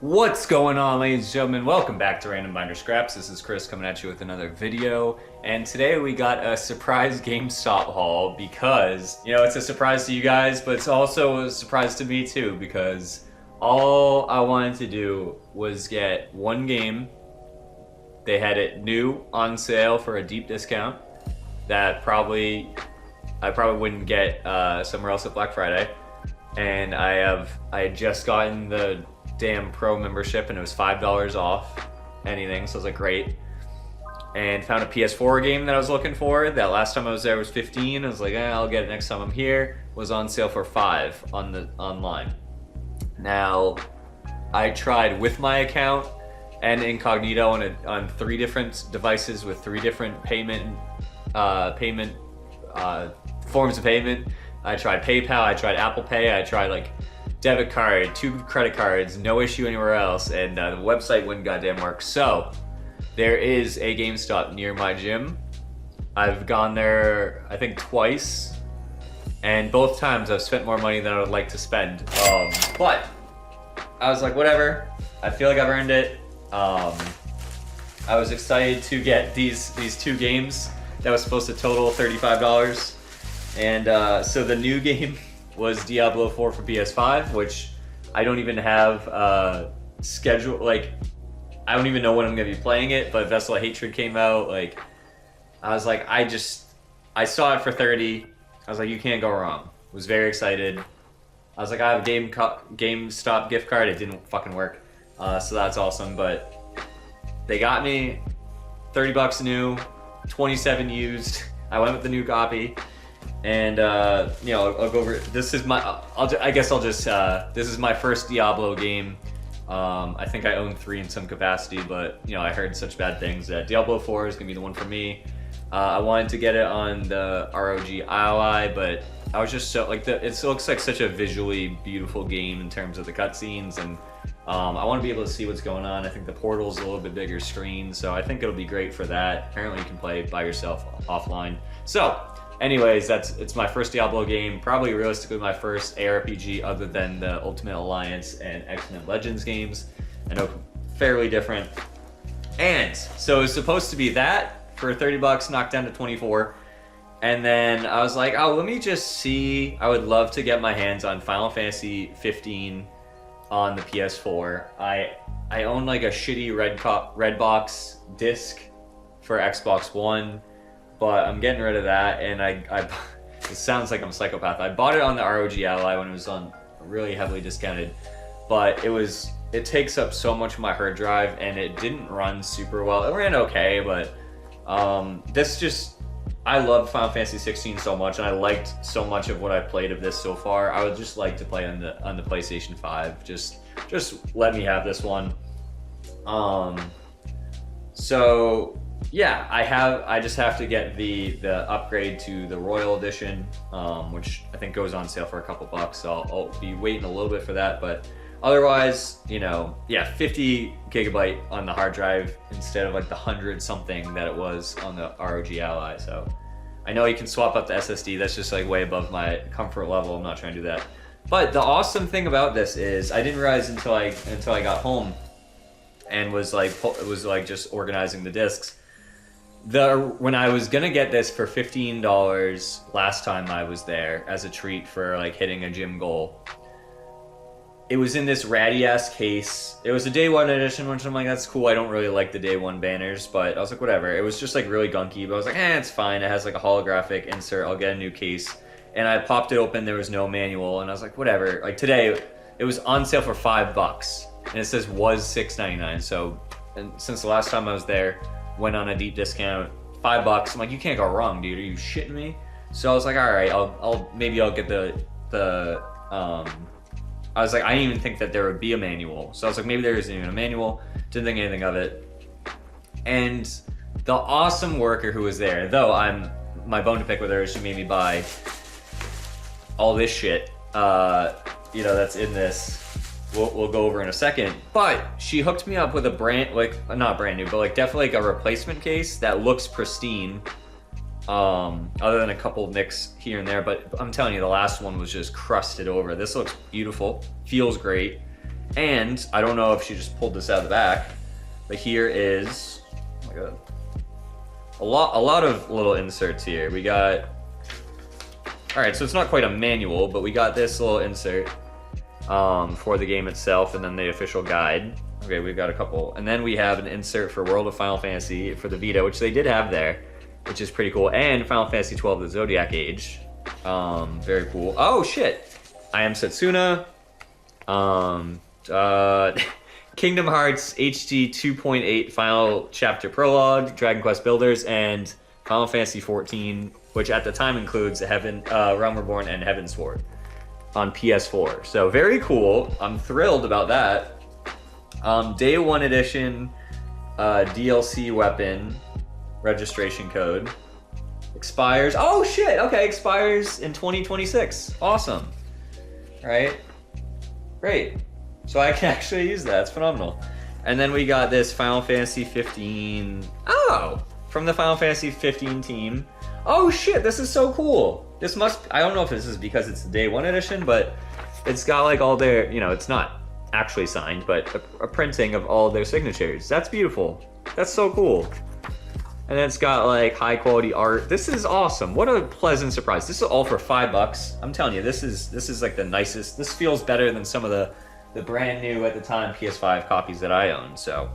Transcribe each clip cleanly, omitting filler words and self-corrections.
What's going on, ladies and gentlemen? Welcome back to Random Binder Scraps. This is Chris coming at you with another video. And today we got a surprise GameStop haul because, it's a surprise to you guys, but it's also a surprise to me too because all I wanted to do was get one game. They had it new on sale for a deep discount that I probably wouldn't get somewhere else at Black Friday. And I had just gotten the damn pro membership and it was $5 off anything, so I was like, great. And found a PS4 game that I was looking for. That last time I was there was 15. I was like, I'll get it next time I'm here. Was on sale for 5 on the online. Now, I tried with my account and incognito on 3 different devices with 3 different payment forms of payment. I tried PayPal, I tried Apple Pay, I tried like debit card, 2 credit cards, no issue anywhere else, and the website wouldn't goddamn work. So there is a GameStop near my gym. I've gone there I think twice, and both times I've spent more money than I would like to spend. But I was like, whatever. I feel like I've earned it. I was excited to get these 2 games that was supposed to total $35. And so the new game was Diablo 4 for PS5, which I don't even have schedule. Like, I don't even know when I'm gonna be playing it. But Vessel of Hatred came out. Like, I was like, I saw it for 30. I was like, you can't go wrong. Was very excited. I was like, I have a GameStop gift card. It didn't fucking work, so that's awesome. But they got me $30 new, 27 used. I went with the new copy. And I'll go over. This is my. This is my first Diablo game. I think I own 3 in some capacity, but I heard such bad things that Diablo 4 is gonna be the one for me. I wanted to get it on the ROG Ally, but I was just so like it looks like such a visually beautiful game in terms of the cutscenes, and I want to be able to see what's going on. I think the portal's a little bit bigger screen, so I think it'll be great for that. Apparently, you can play by yourself offline. So. Anyways, it's my first Diablo game, probably realistically my first ARPG other than the Ultimate Alliance and X-Men Legends games. I know, fairly different. And so it's supposed to be that for $30, knocked down to 24. And then I was like, oh, let me just see. I would love to get my hands on Final Fantasy 15 on the PS4. I own like a shitty red box disc for Xbox One. But I'm getting rid of that, and it sounds like I'm a psychopath. I bought it on the ROG Ally when it was on really heavily discounted, but it takes up so much of my hard drive, and it didn't run super well. It ran okay, but I love Final Fantasy 16 so much, and I liked so much of what I played of this so far. I would just like to play on the PlayStation 5. Just let me have this one. So. Yeah, I just have to get the upgrade to the Royal Edition, which I think goes on sale for a couple bucks. So I'll be waiting a little bit for that, but otherwise, 50 gigabyte on the hard drive instead of like the 100 something that it was on the ROG Ally. So I know you can swap up the SSD. That's just like way above my comfort level. I'm not trying to do that. But the awesome thing about this is I didn't realize until I got home and was just organizing the discs. When I was gonna get this for $15 last time I was there as a treat for like hitting a gym goal, it was in this ratty ass case. It was a day 1 edition, which I'm like, that's cool. I don't really like the day 1 banners, but I was like, whatever. It was just like really gunky, but I was like, it's fine. It has like a holographic insert. I'll get a new case. And I popped it open. There was no manual, and I was like, whatever. Like today, it was on sale for $5, and it says was $6.99. So, and since the last time I was there. Went on a deep discount, $5. I'm like, you can't go wrong, dude. Are you shitting me? So I was like, all right, maybe I'll get I was like, I didn't even think that there would be a manual. So I was like, maybe there isn't even a manual. Didn't think anything of it. And the awesome worker who was there, though my bone to pick with her is she made me buy all this shit, that's in this. We'll go over in a second, but she hooked me up with a not brand new, but like definitely like a replacement case that looks pristine, other than a couple nicks here and there. But I'm telling you, the last one was just crusted over. This looks beautiful, feels great, And I don't know if she just pulled this out of the back, but here is, oh my god, a lot of little inserts here. We got, all right, so it's not quite a manual, but we got this little insert for the game itself, and then the official guide. Okay, we've got a couple. And then we have an insert for World of Final Fantasy for the Vita, which they did have there, which is pretty cool. And Final Fantasy 12, the Zodiac Age. Very cool. Oh, shit. I Am Setsuna. Kingdom Hearts HD 2.8 Final Chapter Prologue, Dragon Quest Builders, and Final Fantasy 14, which at the time includes Realm Reborn and Heavensward on PS4. So very cool. I'm thrilled about that. Day 1 edition DLC weapon registration code expires. Oh shit! Okay, expires in 2026. Awesome. All right. Great. So I can actually use that. It's phenomenal. And then we got this Final Fantasy 15. Oh, from the Final Fantasy 15 team. Oh shit, this is so cool. This must, I don't know if this is because it's the Day 1 edition, but it's got like all their, you know, it's not actually signed, but a printing of all their signatures. That's beautiful. That's so cool. And then it's got like high quality art. This is awesome. What a pleasant surprise. This is all for $5. I'm telling you, this is like the nicest. This feels better than some of the brand new at the time PS5 copies that I own. So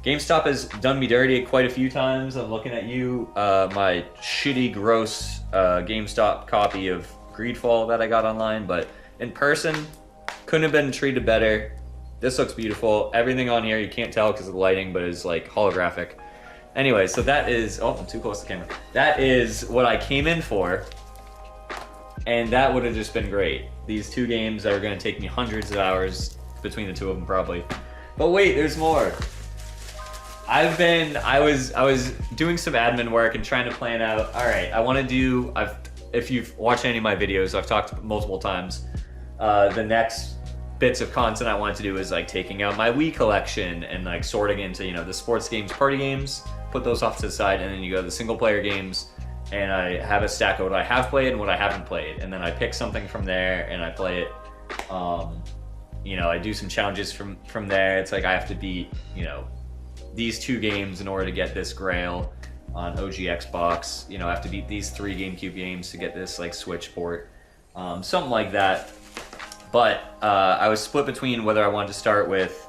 GameStop has done me dirty quite a few times. I'm looking at you, my shitty, gross GameStop copy of Greedfall that I got online, but in person, couldn't have been treated better. This looks beautiful. Everything on here, you can't tell because of the lighting, but is like holographic. Anyway, so that is, oh, I'm too close to the camera. That is what I came in for, and that would have just been great. These two games are gonna take me hundreds of hours between the two of them probably. But wait, there's more. I was doing some admin work and trying to plan out, all right, I wanna do, if you've watched any of my videos, I've talked multiple times, the next bits of content I wanted to do is like taking out my Wii collection and like sorting into, you know, the sports games, party games, put those off to the side, and then you go to the single player games, and I have a stack of what I have played and what I haven't played, and then I pick something from there and I play it. You know, I do some challenges from there. It's like I have to beat, you know, these two games in order to get this Grail on OG Xbox. You know, I have to beat these 3 GameCube games to get this like Switch port, something like that. But I was split between whether I wanted to start with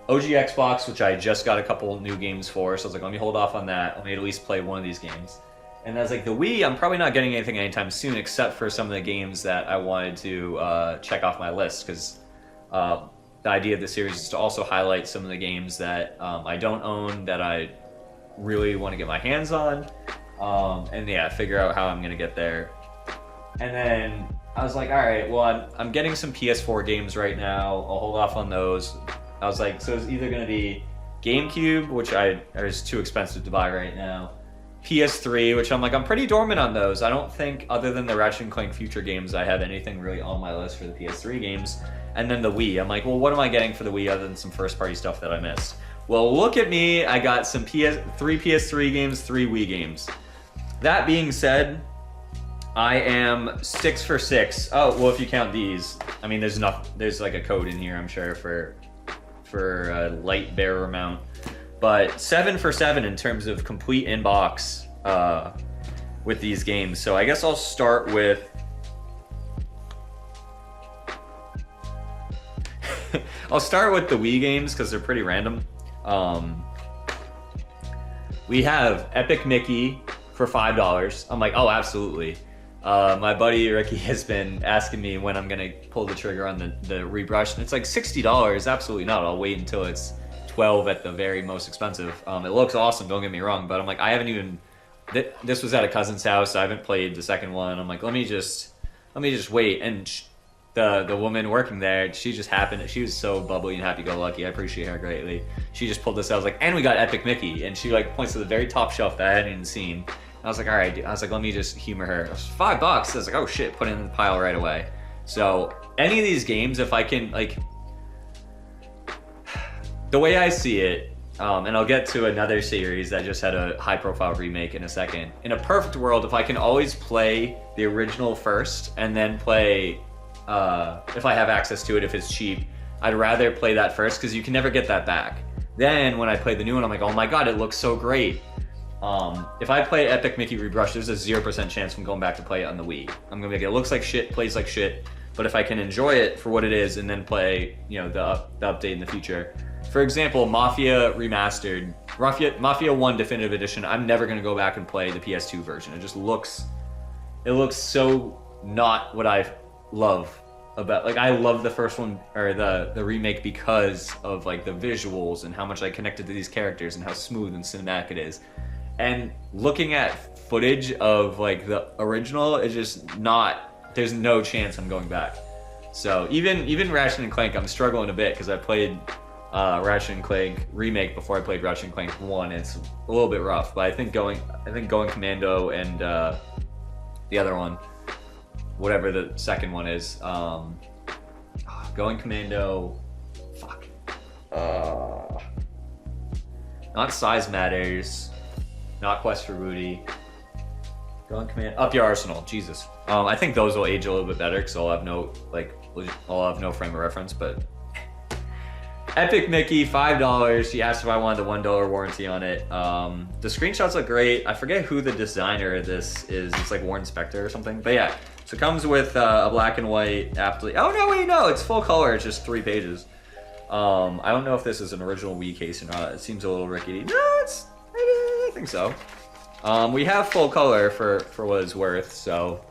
OG Xbox, which I just got a couple new games for, so I was like, let me hold off on that. Let me at least play one of these games. And I was like, the Wii, I'm probably not getting anything anytime soon, except for some of the games that I wanted to check off my list, because the idea of the series is to also highlight some of the games that I don't own, that I really want to get my hands on, and yeah, figure out how I'm going to get there. And then I was like, all right, well, I'm getting some PS4 games right now. I'll hold off on those. I was like, so it's either going to be GameCube, which is too expensive to buy right now, PS3, which I'm like, I'm pretty dormant on those. I don't think, other than the Ratchet & Clank Future games, I have anything really on my list for the PS3 games. And then the Wii. I'm like, well, what am I getting for the Wii other than some first-party stuff that I missed? Well, look at me. I got some 3 PS3 games, 3 Wii games. That being said, I am 6 for 6. Oh, well, if you count these, I mean, there's like a code in here, I'm sure, for a light bearer amount. But 7 for 7 in terms of complete inbox with these games. So I guess I'll start with the Wii games because they're pretty random. We have Epic Mickey for $5. I'm like, oh, absolutely. My buddy Ricky has been asking me when I'm gonna pull the trigger on the rebrush, and it's like $60. Absolutely not. I'll wait until it's 12 at the very most expensive. It looks awesome, don't get me wrong, but I'm like, I haven't even. This was at a cousin's house. I haven't played the second one. I'm like, let me just wait. And the woman working there, she was so bubbly and happy-go-lucky. I appreciate her greatly. She just pulled this out. I was like, and we got Epic Mickey, and she like points to the very top shelf that I hadn't even seen. I was like, all right. I was like, let me just humor her. It was $5. I was like, oh shit, put it in the pile right away. So any of these games, if I can, like, the way I see it, and I'll get to another series that just had a high-profile remake in a second. In a perfect world, if I can always play the original first, and then play, if I have access to it, if it's cheap, I'd rather play that first because you can never get that back. Then when I play the new one, I'm like, oh my god, it looks so great. If I play Epic Mickey Rebrush, there's a 0% chance from going back to play it on the Wii. I'm gonna be like, it looks like shit, plays like shit, but if I can enjoy it for what it is and then play, you know, the update in the future. For example, Mafia Remastered, Mafia 1 Definitive Edition, I'm never gonna go back and play the PS2 version. It just looks, so not what I love about, like, I love the first one, or the remake, because of like the visuals and how much I connected to these characters and how smooth and cinematic it is. And looking at footage of like the original, it's just not, there's no chance I'm going back. So even Ratchet and Clank, I'm struggling a bit because I played Ratchet and Clank remake before I played Ratchet and Clank 1. It's a little bit rough, but I think going Commando and the other one, whatever the second one is, Going Commando, fuck, not Size Matters, not Quest for Booty, Going Commando, Up Your Arsenal, Jesus. I think those will age a little bit better because I'll have no frame of reference, but Epic Mickey, $5. She asked if I wanted the $1 warranty on it. The screenshots look great. I forget who the designer of this is. It's like Warren Spector or something. But yeah, so it comes with a black and white aptly. Oh no, wait, no, it's full color. It's just 3 pages. I don't know if this is an original Wii case or not. It seems a little rickety. No, I think so. We have full color for what it's worth. So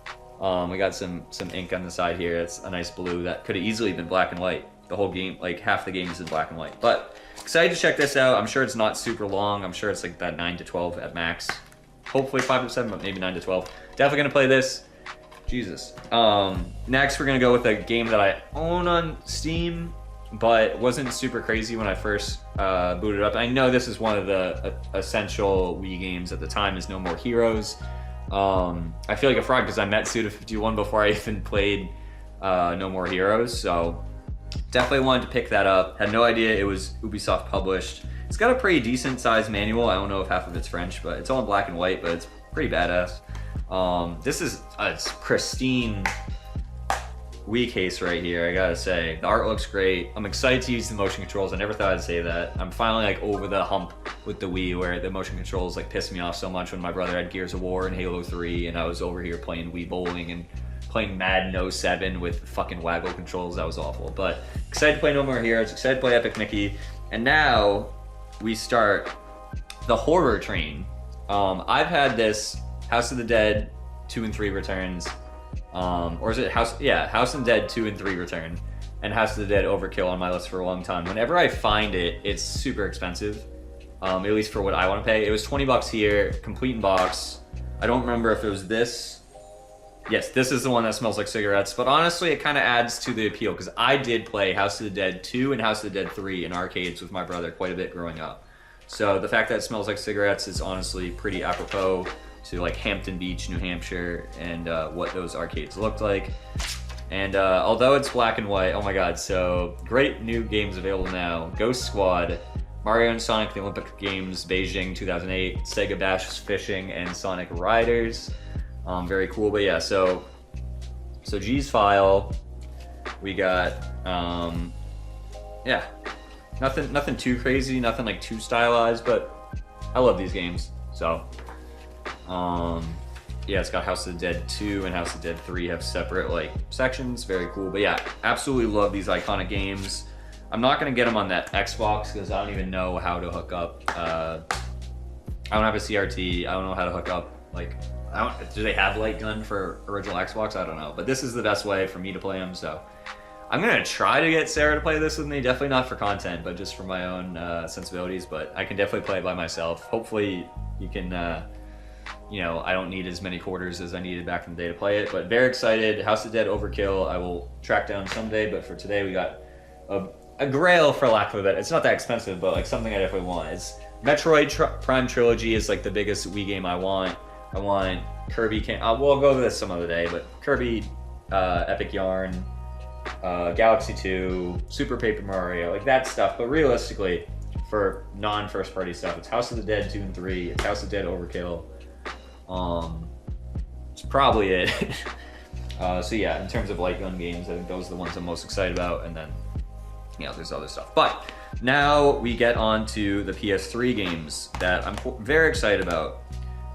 we got some ink on the side here. It's a nice blue that could have easily been black and white. The whole game, like half the game is in black and white. But excited to check this out. I'm sure it's not super long. I'm sure it's like that 9 to 12 at max. Hopefully 5 to 7, but maybe 9 to 12. Definitely gonna play this. Jesus. Next, we're gonna go with a game that I own on Steam, but wasn't super crazy when I first booted up. I know this is one of the essential Wii games at the time, is No More Heroes. I feel like a fraud because I met Suda51 before I even played No More Heroes, so definitely wanted to pick that up. Had no idea it was Ubisoft published. It's got a pretty decent sized manual. I don't know if half of it's French, but it's all in black and white, but it's pretty badass. This is a pristine Wii case right here, I gotta say. The art looks great. I'm excited to use the motion controls. I never thought I'd say that. I'm finally like over the hump with the Wii where the motion controls like pissed me off so much when my brother had Gears of War and Halo 3 and I was over here playing Wii bowling and playing Madden 07 with fucking waggle controls. That was awful. But excited to play No More Heroes, excited to play Epic Mickey. And now we start the horror train. I've had this House of the Dead 2 and 3 returns. Or is it House and Dead 2 and 3 return, and House of the Dead Overkill on my list for a long time. Whenever I find it, it's super expensive, at least for what I want to pay. It was 20 bucks here, complete in box. I don't remember if it was this. Yes, this is the one that smells like cigarettes, but honestly, it kind of adds to the appeal because I did play House of the Dead 2 and House of the Dead 3 in arcades with my brother quite a bit growing up. So the fact that it smells like cigarettes is honestly pretty apropos to like Hampton Beach, New Hampshire, and what those arcades looked like. And although it's black and white, oh my god, so great new games available now. Ghost Squad, Mario and Sonic, the Olympic Games, Beijing 2008, Sega Bash Fishing, and Sonic Riders. Very cool, but yeah, so G's File, we got, yeah, nothing too crazy, nothing like too stylized, but I love these games, so. Yeah, it's got House of the Dead 2 and House of the Dead 3 have separate like sections, very cool. But yeah, absolutely love these iconic games. I'm not gonna get them on that Xbox because I don't even know how to hook up. I don't have a CRT. I don't know how to hook up. Like, do they have light gun for original Xbox? I don't know. But this is the best way for me to play them. So I'm gonna try to get Sarah to play this with me. Definitely not for content, but just for my own sensibilities. But I can definitely play it by myself. Hopefully you can. You know, I don't need as many quarters as I needed back in the day to play it, but very excited. House of Dead Overkill, I will track down someday, but for today we got a grail, for lack of a better. It's not that expensive, but like something I definitely want. It's Metroid Prime Trilogy is like the biggest Wii game I want. I want Kirby, we'll go over this some other day, but Kirby, Epic Yarn, Galaxy 2, Super Paper Mario, like that stuff. But realistically, for non-first party stuff, it's House of the Dead 2 and 3, it's House of the Dead Overkill. It's probably it. So yeah, in terms of light gun games, I think those are the ones I'm most excited about. And then you know, there's other stuff. But now we get on to the PS3 games that I'm very excited about.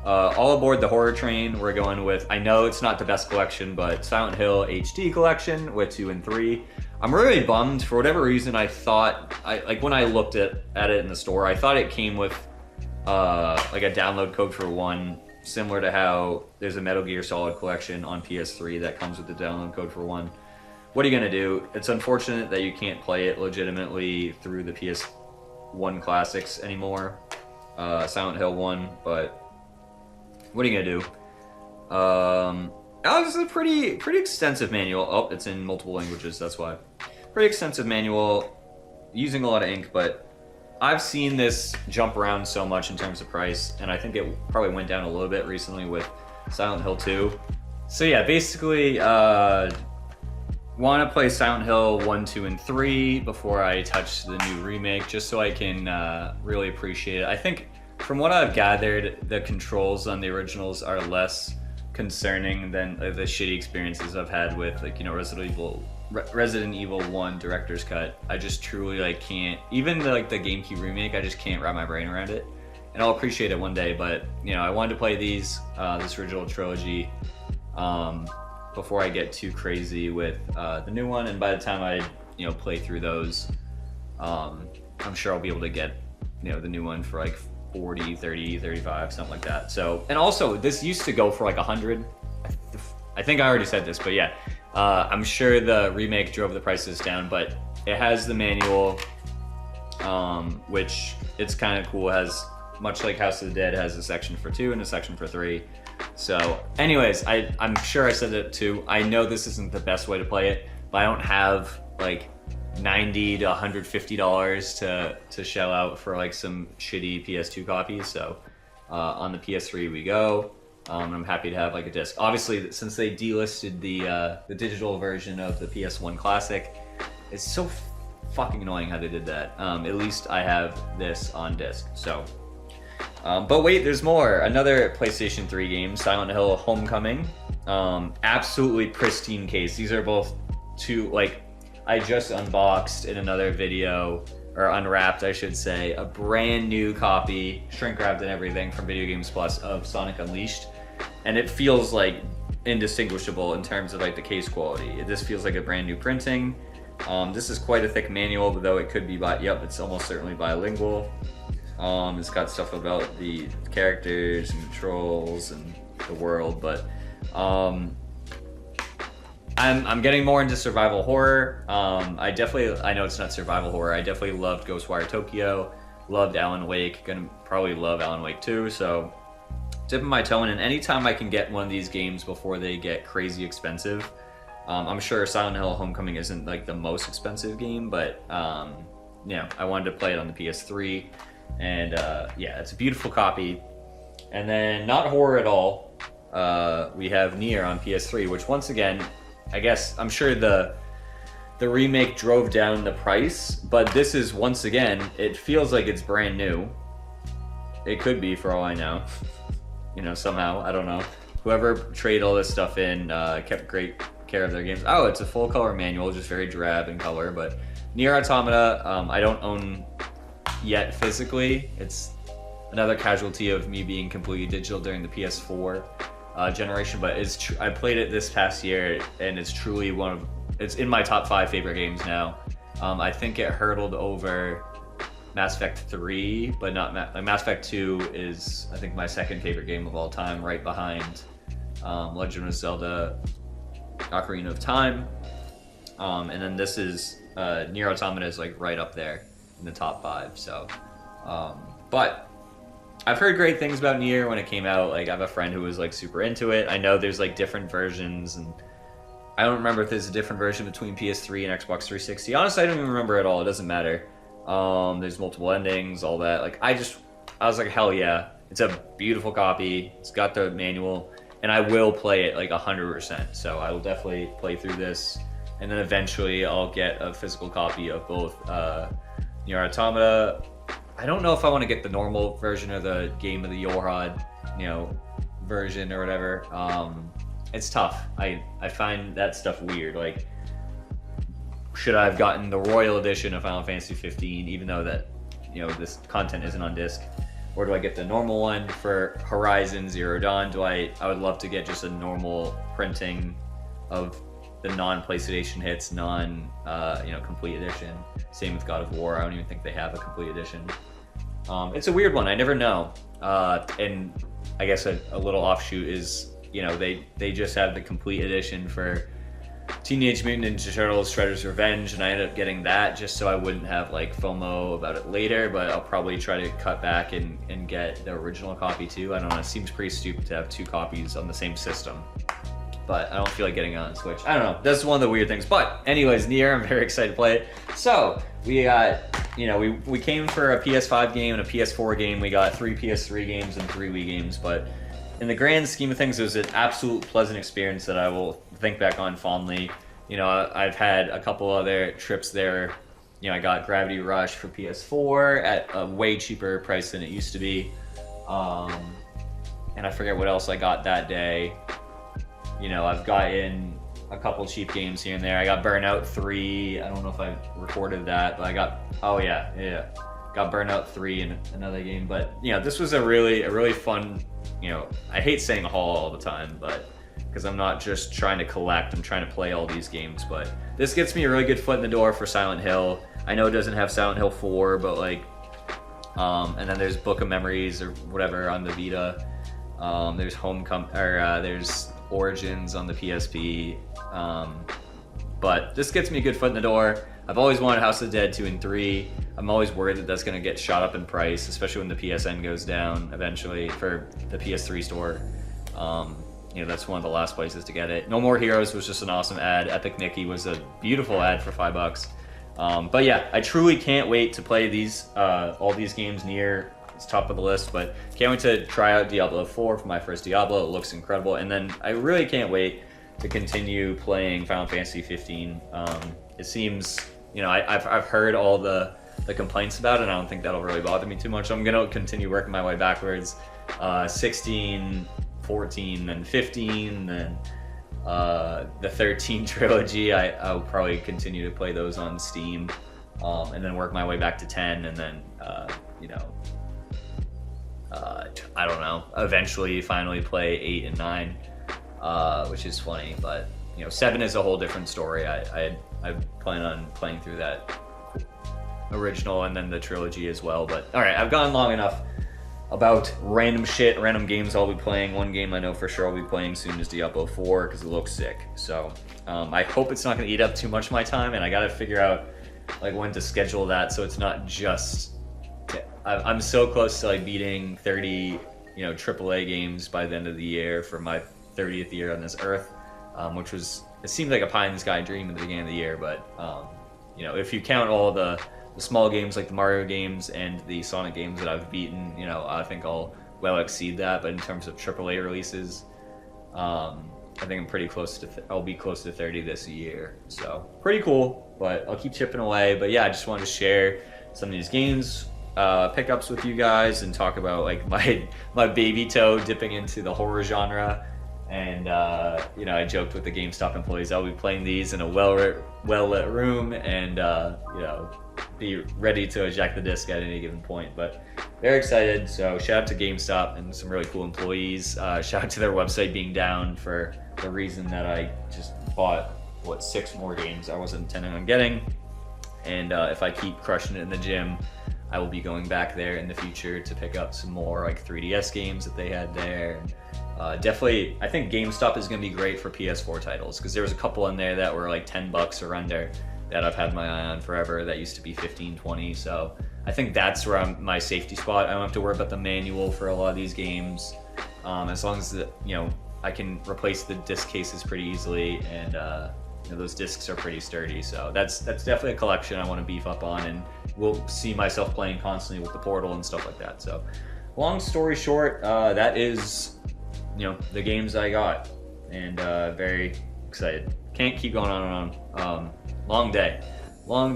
All aboard the horror train. We're going with, I know it's not the best collection, but Silent Hill HD collection with 2 and 3. I'm really bummed. For whatever reason, I thought, like when I looked at it in the store, I thought it came with like a download code for 1, similar to how there's a Metal Gear Solid collection on PS3 that comes with the download code for 1. What are you gonna do? It's unfortunate that you can't play it legitimately through the PS1 classics anymore, Silent Hill 1, but what are you gonna do? Oh, this is a pretty extensive manual. Oh, it's in multiple languages, that's why. Pretty extensive manual, using a lot of ink, but I've seen this jump around so much in terms of price, and I think it probably went down a little bit recently with Silent Hill 2. So yeah, basically, want to play Silent Hill 1, 2, and 3 before I touch the new remake, just so I can really appreciate it. I think, from what I've gathered, the controls on the originals are less concerning than the shitty experiences I've had with, like, you know, Resident Evil 1 Director's Cut. I just truly, like, can't, even the GameCube remake, I just can't wrap my brain around it. And I'll appreciate it one day, but, you know, I wanted to play this original trilogy before I get too crazy with the new one, and by the time I, you know, play through those, I'm sure I'll be able to get, you know, the new one for like 40, 30, 35, something like that. So, and also, this used to go for like 100. I think I already said this, but yeah. I'm sure the remake drove the prices down, but it has the manual, which it's kind of cool. It has, much like House of the Dead, has a section for 2 and a section for 3. So, anyways, I'm sure I said it too. I know this isn't the best way to play it, but I don't have like $90 to $150 to shell out for like some shitty PS2 copies. So on the PS3 we go. I'm happy to have like a disc. Obviously, since they delisted the digital version of the PS1 Classic, it's so fucking annoying how they did that. At least I have this on disc. So, but wait, there's more. Another PlayStation 3 game, Silent Hill Homecoming. Absolutely pristine case. These are both two, like, I just unboxed in another video, or unwrapped, I should say, a brand new copy, shrink wrapped and everything, from Video Games Plus of Sonic Unleashed, and it feels like indistinguishable in terms of like the case quality. This feels like a brand new printing. This is quite a thick manual, though it could be yep, it's almost certainly bilingual. It's got stuff about the characters and controls and the world, but I'm getting more into survival horror. I know it's not survival horror. I definitely loved Ghostwire Tokyo, loved Alan Wake, gonna probably love Alan Wake 2, so dipping my toe in, and anytime I can get one of these games before they get crazy expensive. I'm sure Silent Hill Homecoming isn't like the most expensive game, but yeah, I wanted to play it on the PS3, and yeah, it's a beautiful copy. And then, not horror at all, we have NIER on PS3, which once again, I guess, I'm sure the remake drove down the price, but this is, once again, it feels like it's brand new. It could be, for all I know. You know, somehow, I don't know. Whoever traded all this stuff in kept great care of their games. Oh, it's a full color manual, just very drab in color, but NieR Automata, I don't own yet physically. It's another casualty of me being completely digital during the PS4 generation, but I played it this past year, and it's truly it's in my top 5 favorite games now. I think it hurdled over Mass Effect 3, but not Mass Effect 2 is, I think, my second favorite game of all time, right behind Legend of Zelda Ocarina of Time. And then this is NieR Automata is like right up there in the top 5. So, but I've heard great things about NieR when it came out. Like, I have a friend who was like super into it. I know there's like different versions, and I don't remember if there's a different version between PS3 and Xbox 360. Honestly, I don't even remember at all. It doesn't matter. There's multiple endings, all that. Like, I was like, hell yeah. It's a beautiful copy. It's got the manual, and I will play it like 100%. So I will definitely play through this, and then eventually I'll get a physical copy of both NieR Automata. I don't know if I want to get the normal version or the Game of the Year, you know, version or whatever. It's tough. I find that stuff weird. Like, should I have gotten the Royal Edition of Final Fantasy 15, even though that, you know, this content isn't on disc? Or do I get the normal one for Horizon Zero Dawn? I would love to get just a normal printing of the non-PlayStation hits, you know, complete edition. Same with God of War. I don't even think they have a complete edition. It's a weird one. I never know. And I guess a little offshoot is, you know, they just have the complete edition for Teenage Mutant Ninja Turtles Shredder's Revenge, and I ended up getting that just so I wouldn't have like FOMO about it later, but I'll probably try to cut back and get the original copy too. I don't know, it seems pretty stupid to have 2 copies on the same system, but I don't feel like getting it on Switch. I don't know, that's one of the weird things. But anyways, NIER, I'm very excited to play it. So we got, you know, we came for a PS5 game and a PS4 game. We got 3 PS3 games and 3 Wii games, but in the grand scheme of things, it was an absolute pleasant experience that I will think back on fondly. You know, I've had a couple other trips there. You know, I got Gravity Rush for PS4 at a way cheaper price than it used to be. And I forget what else I got that day. You know, I've gotten a couple cheap games here and there. I got Burnout 3. I don't know if I recorded that, but I got, oh yeah. Got Burnout 3 in another game. But, you know, this was a really fun, you know, I hate saying haul all the time, but because I'm not just trying to collect, I'm trying to play all these games. But this gets me a really good foot in the door for Silent Hill. I know it doesn't have Silent Hill 4, but like, and then there's Book of Memories or whatever on the Vita. There's there's Origins on the PSP. But this gets me a good foot in the door. I've always wanted House of the Dead 2 and 3. I'm always worried that that's going to get shot up in price, especially when the PSN goes down eventually for the PS3 store. You know, that's one of the last places to get it. No More Heroes was just an awesome ad. Epic Mickey was a beautiful ad for $5. But yeah, I truly can't wait to play these all these games. NIER is top of the list, but can't wait to try out Diablo 4 for my first Diablo. It looks incredible. And then I really can't wait to continue playing Final Fantasy 15. It seems, you know, I've heard all the complaints about it, and I don't think that'll really bother me too much. So I'm gonna continue working my way backwards. 16, 14, and 15, then the 13 trilogy. I'll probably continue to play those on Steam, and then work my way back to 10, and then you know, I don't know, eventually finally play 8 and 9, which is funny. But you know, 7 is a whole different story. I plan on playing through that original and then the trilogy as well. But all right, I've gone long enough about random games I'll be playing. One game I know for sure I'll be playing soon is Diablo 4 because it looks sick. So I hope it's not going to eat up too much of my time, and I got to figure out like when to schedule that so it's not just. I'm so close to like beating 30, you know, AAA games by the end of the year for my 30th year on this earth, which was, it seemed like a pie in the sky dream at the beginning of the year, but you know, if you count all the small games like the Mario games and the Sonic games that I've beaten, you know, I think I'll well exceed that. But in terms of AAA releases, I think I'm pretty close to, I'll be close to 30 this year. So pretty cool, but I'll keep chipping away. But yeah, I just wanted to share some of these games, pickups with you guys, and talk about like my baby toe dipping into the horror genre. And you know, I joked with the GameStop employees I'll be playing these in a well-lit room, and you know, be ready to eject the disc at any given point. But very excited. So shout out to GameStop and some really cool employees. Shout out to their website being down for the reason that I just bought 6 more games I wasn't intending on getting. And if I keep crushing it in the gym, I will be going back there in the future to pick up some more like 3DS games that they had there. Definitely, I think GameStop is going to be great for PS4 titles, because there was a couple in there that were like $10 or under that I've had my eye on forever that used to be 15, 20. So I think that's where my safety spot. I don't have to worry about the manual for a lot of these games, as long as you know, I can replace the disc cases pretty easily, and you know, those discs are pretty sturdy. So that's definitely a collection I want to beef up on, and we'll see myself playing constantly with the Portal and stuff like that. So long story short, that is, you know, the games I got, and very excited. Can't keep going on and on. Long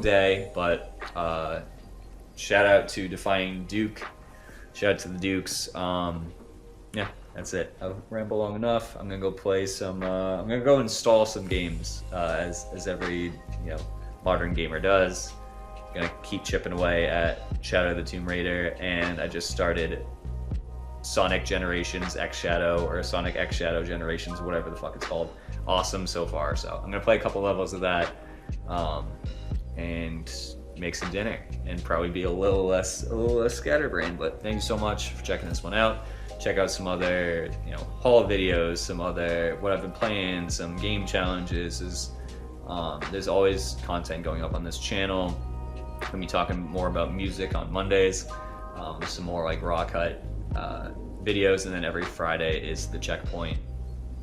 day, but shout out to Defying Duke. Shout out to the Dukes. Yeah, that's it. I've rambled long enough. I'm gonna go play some. I'm gonna go install some games as every, you know, modern gamer does. Gonna keep chipping away at Shadow of the Tomb Raider, and I just started Sonic Generations X Shadow, or Sonic X Shadow Generations, whatever the fuck it's called. Awesome so far. So I'm gonna play a couple levels of that, and make some dinner, and probably be a little less scatterbrained. But thank you so much for checking this one out. Check out some other, haul videos, some other what I've been playing, some game challenges. There's always content going up on this channel. I'm gonna be talking more about music on Mondays. Some more like raw cut videos, and then every Friday is the Checkpoint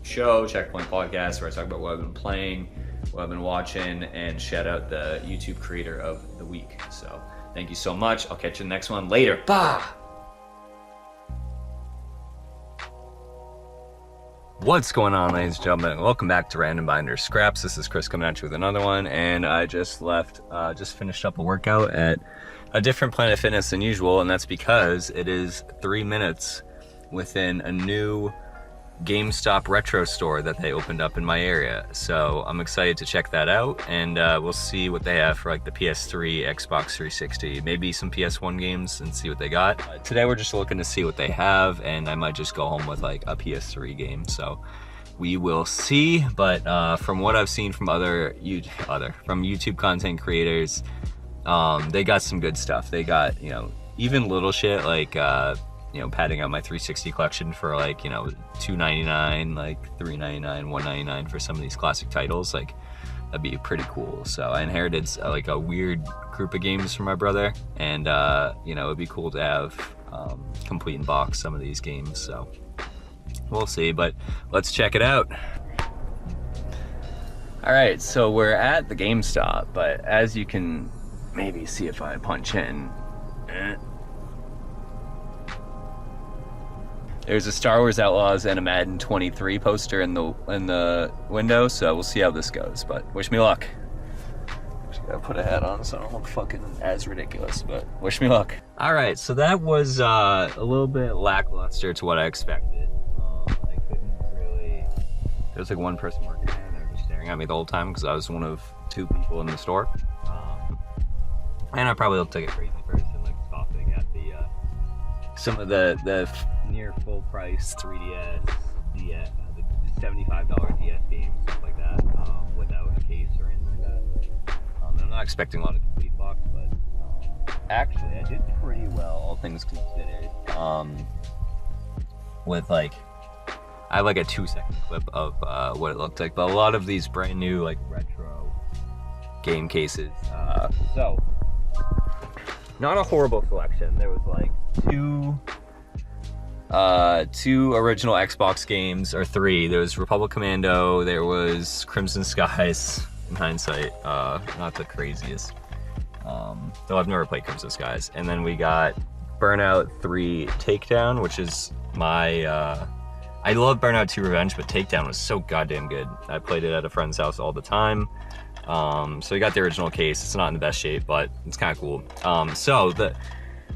show, Checkpoint podcast, where I talk about what I've been playing, what I've been watching, and shout out the YouTube creator of the week. So thank you so much. I'll catch you in the next one later. Bye. What's going on, ladies and gentlemen? Welcome back to Random Binder Scraps. This is Chris coming at you with another one, and I just finished up a workout at a different Planet Fitness than usual, and that's because it is 3 minutes within a new GameStop retro store that they opened up in my area. So I'm excited to check that out, and we'll see what they have for like the PS3, Xbox 360, maybe some PS1 games, and see what they got. Today we're just looking to see what they have, and I might just go home with like a PS3 game. So we will see. But from what I've seen from from YouTube content creators, they got some good stuff. They got, even little shit like padding out my 360 collection for like, $2.99, like $3.99, $1.99 for some of these classic titles. Like, that'd be pretty cool. So I inherited like a weird group of games from my brother, and it'd be cool to have complete in box some of these games. So we'll see, but let's check it out. All right, so we're at the GameStop, but as you can maybe see if I punch in, there's a Star Wars Outlaws and a Madden 23 poster in the window, so we'll see how this goes, but wish me luck. Just gotta put a hat on so I don't look fucking as ridiculous, but wish me luck. All right, so that was a little bit lackluster to what I expected. I couldn't really, there was like one person working there, and they were just staring at me the whole time because I was one of 2 people in the store. And I probably looked like a crazy person, like scoffing at some of the near full price 3DS, the $75 DS games, stuff like that, without a case or anything like that. I'm not expecting a lot of complete box, but actually I did pretty well, all things considered. With like, I have like a 2-second clip of what it looked like, but a lot of these brand new like retro game cases. So not a horrible selection. There was like two original Xbox games, or 3. There was Republic Commando, there was Crimson Skies, in hindsight, not the craziest. Though I've never played Crimson Skies. And then we got Burnout 3 Takedown, which is my, I love Burnout 2 Revenge, but Takedown was so goddamn good. I played it at a friend's house all the time. So we got the original case. It's not in the best shape, but it's kind of cool.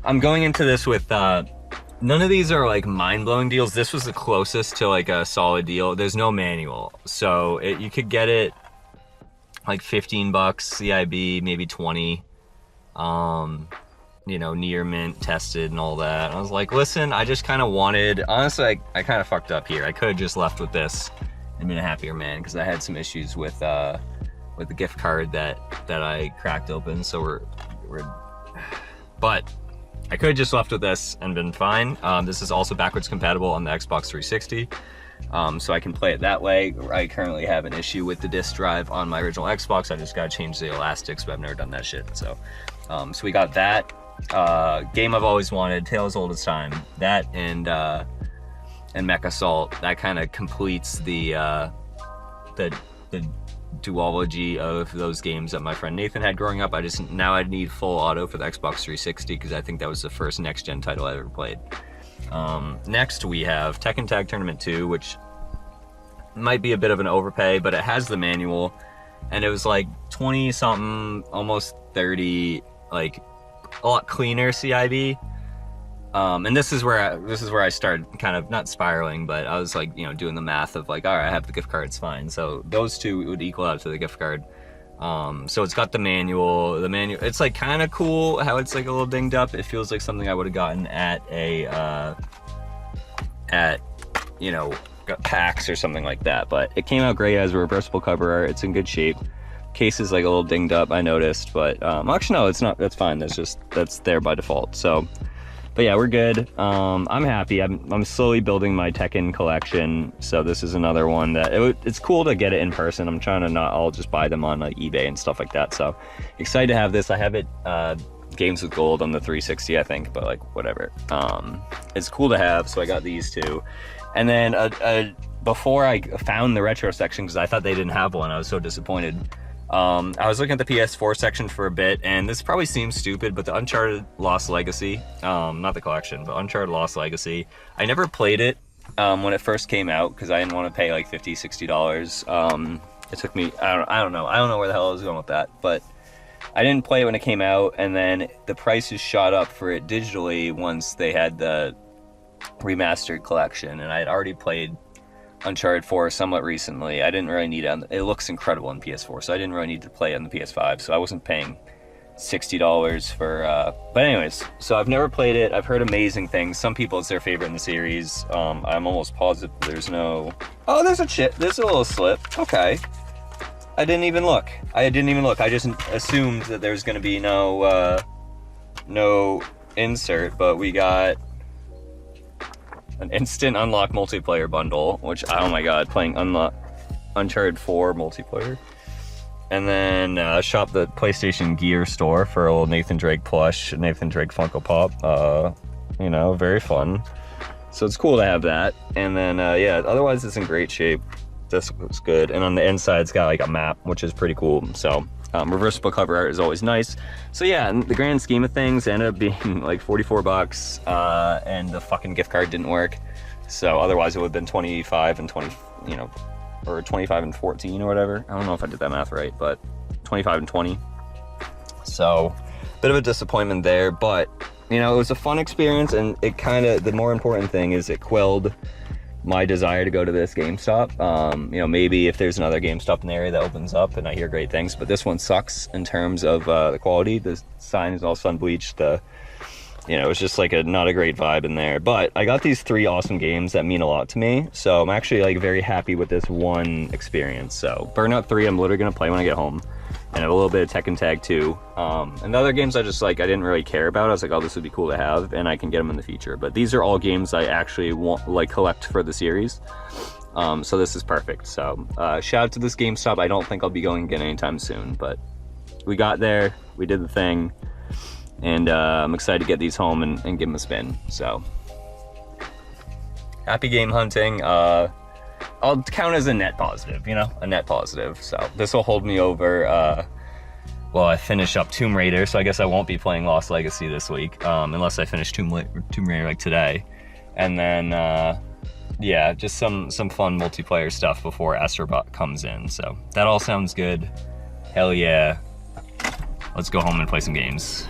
I'm going into this with, none of these are like mind-blowing deals. This was the closest to like a solid deal. There's no manual, so you could get it like $15 CIB, maybe 20. NIER mint tested and all that. I was like, listen, I just kind of wanted, honestly, I kind of fucked up here. I could have just left with this and been a happier man, because I had some issues with the gift card that I cracked open. So but I could have just left with this and been fine. This is also backwards compatible on the Xbox 360, so I can play it that way. I currently have an issue with the disc drive on my original Xbox. I just gotta change the elastics, but I've never done that shit. So we got that. Game I've always wanted, Tale as Old as Time. That and Mech Assault. That kind of completes the duology of those games that my friend Nathan had growing up. Now I need full auto for the Xbox 360, because I think that was the first next-gen title I ever played. Next we have Tekken Tag Tournament 2, which might be a bit of an overpay, but it has the manual, and it was like 20 something, almost 30, like a lot cleaner CIB. And this is where I started kind of not spiraling, but I was like, doing the math of like, all right, I have the gift card, it's fine. So those two would equal out to the gift card. So it's got the manual. It's like kind of cool how it's like a little dinged up. It feels like something I would have gotten at a you know, PAX or something like that. But it came out great as a reversible cover art. It's in good shape. Case is like a little dinged up, I noticed, but actually no, it's not. That's fine. That's there by default. So, but yeah, we're good. I'm happy. I'm slowly building my Tekken collection. So this is another one that it's cool to get it in person. I'm trying to not all just buy them on like eBay and stuff like that. So excited to have this. I have it Games with Gold on the 360, I think, but like whatever. It's cool to have. So I got these two, and then before I found the retro section because I thought they didn't have one, I was so disappointed. I was looking at the PS4 section for a bit, and this probably seems stupid, but the Uncharted Lost Legacy, not the collection, but Uncharted Lost Legacy, I never played it when it first came out because I didn't want to pay like $50, $60. It took me, I don't know where the hell I was going with that, but I didn't play it when it came out, and then the prices shot up for it digitally once they had the remastered collection, and I had already played Uncharted 4 somewhat recently. I didn't really need it. It looks incredible on PS4, so I didn't really need to play it on the PS5, so I wasn't paying $60 for, but anyways, so I've never played it. I've heard amazing things. Some people, it's their favorite in the series. I'm almost positive there's no... Oh, there's a chip. There's a little slip. Okay. I didn't even look. I just assumed that there's going to be no insert, but we got an instant unlock multiplayer bundle, which, oh my god, playing Uncharted 4 multiplayer. And then shop the PlayStation Gear store for a little Nathan Drake plush, Nathan Drake Funko Pop. You know, very fun. So it's cool to have that. And then, yeah, otherwise it's in great shape. This looks good. And on the inside, it's got like a map, which is pretty cool. So reversible cover art is always nice. So yeah, in the grand scheme of things, it ended up being like 44 bucks, and the fucking gift card didn't work. So otherwise it would have been 25 and 20, you know, or 25 and 14 or whatever. I don't know if I did that math right, but 25 and 20. So bit of a disappointment there, but you know, it was a fun experience, and it kind of, the more important thing is it quelled my desire to go to this GameStop. You know, maybe if there's another GameStop in the area that opens up and I hear great things, but this one sucks in terms of the quality. The sign is all sun bleached. You know, it's just like not a great vibe in there. But I got these 3 awesome games that mean a lot to me, so I'm actually like very happy with this one experience. So Burnout 3, I'm literally gonna play when I get home, and a little bit of Tekken Tag 2. And the other games I didn't really care about. I was like, oh, this would be cool to have, and I can get them in the future. But these are all games I actually want, like, collect for the series. So this is perfect. So shout out to this GameStop. I don't think I'll be going again anytime soon, but we got there, we did the thing, and I'm excited to get these home and give them a spin. So happy game hunting. I'll count as a net positive, you know, a net positive. So this will hold me over, well, I finish up Tomb Raider, so I guess I won't be playing Lost Legacy this week, unless I finish Tomb Raider like today. And then, yeah, just some fun multiplayer stuff before Astrobot comes in. So that all sounds good. Hell yeah. Let's go home and play some games.